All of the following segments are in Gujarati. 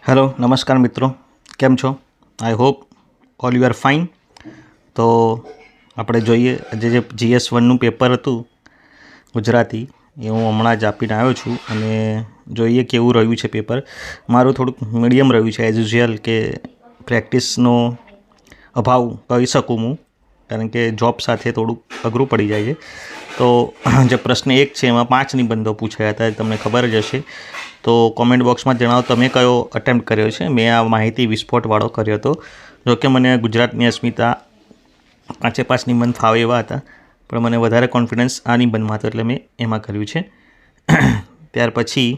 हेलो नमस्कार मित्रों, केम छो? I hope all you are fine. तो આપણે જોઈએ જે GS1નું પેપર હતું ગુજરાતી એ હું હમણાં જ આપીને આવ્યો છું અને જોઈએ કેવું રહ્યું છે પેપર. મારું થોડુંક મીડિયમ રહ્યું છે એઝ યુઝ્યુઅલ, કે પ્રેક્ટિસનો અભાવ કહી શકું હું, કારણ કે જોબ સાથે થોડુંક અઘરું પડી જાય છે. તો જે પ્રશ્ન 1 છે એમાં 5 નિબંધો પૂછાયા હતા, તમને ખબર જ હશે. તો કોમેન્ટ બોક્સમાં જણાવો તમે કયો અટેમ્પ્ટ કર્યો છે. મેં આ માહિતી વિસ્ફોટવાળો કર્યો હતો. જોકે મને ગુજરાતની અસ્મિતા 5 નિબંધ ફાવે એવા હતા, પણ મને વધારે કોન્ફિડન્સ આ નિબંધમાં હતો એટલે મેં એમાં કર્યું છે. ત્યાર પછી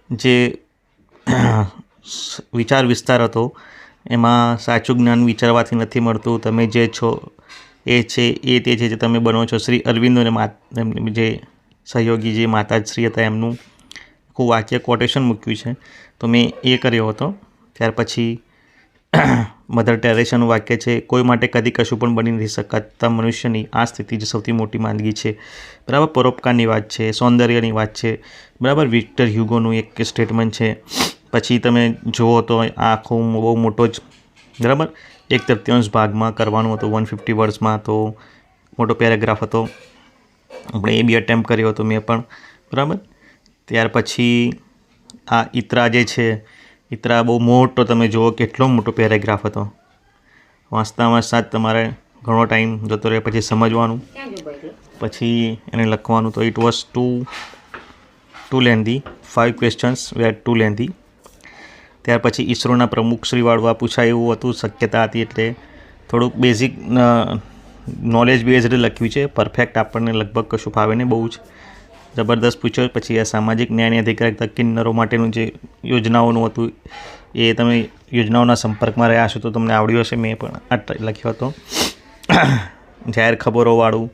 જે વિચાર વિસ્તાર હતો એમાં સાચું જ્ઞાન વિચારવાથી નથી મળતું, તમે જે છો એ છે એ તે છે જે તમે બનો છો. શ્રી અરવિંદો અને જે સહયોગી જે માતાશ્રી હતા એમનું આખું વાક્ય કોટેશન મૂક્યું છે, તો મેં એ કર્યો હતો. ત્યાર પછી મધર ટેરેસાનું વાક્ય છે, કોઈ માટે કદી કશું પણ બની નથી શકતા મનુષ્યની આ સ્થિતિ જ સૌથી મોટી માંદગી છે. બરાબર. પરોપકારની વાત છે, સૌંદર્યની વાત છે. બરાબર. વિક્ટર હ્યુગોનું એક સ્ટેટમેન્ટ છે. પછી તમે જુઓ તો આ આખું બહુ મોટો જ, બરાબર, 1/3 ભાગમાં કરવાનું હતું, 150 વર્ડ્સમાં. તો મોટો પેરેગ્રાફ હતો, આપણે એ બી અટેમ્પ્ટ કર્યો હતો મેં પણ. બરાબર. ત્યાર પછી આ ઇતરા જે છે, ઇતરા બહુ મોટો, તમે જુઓ કેટલો મોટો પેરેગ્રાફ હતો. વાંચતા તમારે ઘણો ટાઈમ જતો રહે, પછી સમજવાનું, પછી એને લખવાનું. તો it was too lengthy. 5 questions were too lengthy. ત્યાર પછી ઈસરોના પ્રમુખ શ્રીવાળું આ પૂછાય એવું હતું, શક્યતા હતી, એટલે થોડુંક બેઝિક નોલેજ બેઝડ લખ્યું છે. પરફેક્ટ આપણને લગભગ કશું ફાવે ને, બહુ જ જબરદસ્ત પૂછ્યો. પછી આ સામાજિક ન્યાયની અધિકારીતા કિન્નરો માટેનું જે યોજનાઓનું હતું, એ તમે યોજનાઓના સંપર્કમાં રહ્યા છો તો તમને આવડ્યું હશે. મેં પણ આ લખ્યો હતો. જાહેર ખબરોવાળું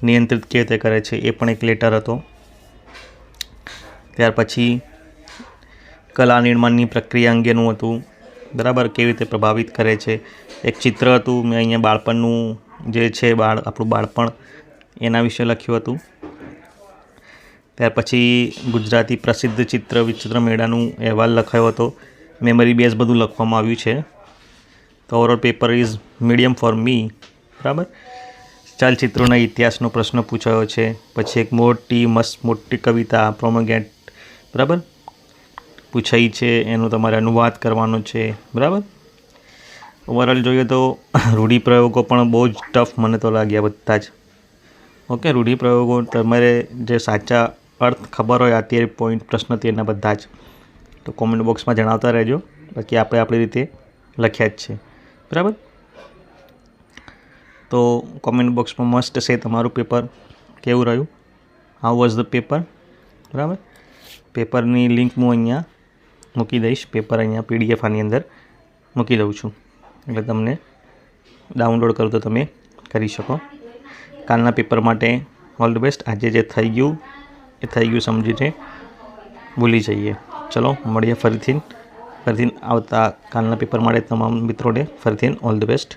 નિયંત્રિત કેવી રીતે કરે છે, એ પણ એક લેટર હતો. ત્યાર પછી કલા નિર્માણની પ્રક્રિયા અંગેનું હતું, બરાબર, કેવી રીતે પ્રભાવિત કરે છે. એક ચિત્ર હતું, મેં અહીંયા બાળપણનું જે છે, આપણું બાળપણ, એના વિશે લખ્યું હતું. ત્યાર પછી ગુજરાતી પ્રસિદ્ધ ચિત્ર વિચિત્ર મેળાનું અહેવાલ લખાયો હતો. મેમરી બેઝ બધું લખવામાં આવ્યું છે. તો overall paper is medium for me. બરાબર. ચલચિત્રોના ઇતિહાસનો પ્રશ્ન પૂછાયો છે. પછી એક મોટી કવિતા પ્રોમોગેટ, બરાબર, પૂછાઈ છે, એનો તમારે અનુવાદ કરવાનો છે. બરાબર. ઓવરઓલ જોઈએ તો રૂઢિપ્રયોગો પણ બહુ જ ટફ મને તો લાગ્યા બધા જ. ઓકે. રૂઢિપ્રયોગો તમારે જે સાચા અર્થ ખબર હોય, અત્યારે પોઈન્ટ પ્રશ્ન તેના બધા જ, તો કોમેન્ટ બોક્સમાં જણાવતા રહેજો. બાકી આપણે આપણી રીતે લખ્યા જ છે. બરાબર. તો કોમેન્ટ બોક્સમાં મસ્ટ છે તમારું પેપર કેવું રહ્યું, હાઉ વોઝ ધ પેપર. બરાબર. પેપરની લિંક હું અહીંયા મૂકી દઈશ. પેપર અહીંયા PDF આની અંદર મૂકી દઉં છું, એટલે તમને ડાઉનલોડ કરો તો તમે કરી શકો. કાલના પેપર માટે ઓલ ધ બેસ્ટ. આજે જે થઈ ગયું એ થઈ ગયું, સમજીને ભૂલી જઈએ. ચલો મળીએ ફરીથી આવતા કાલના પેપર માટે તમામ મિત્રોને ફરીથી ઓલ ધ બેસ્ટ.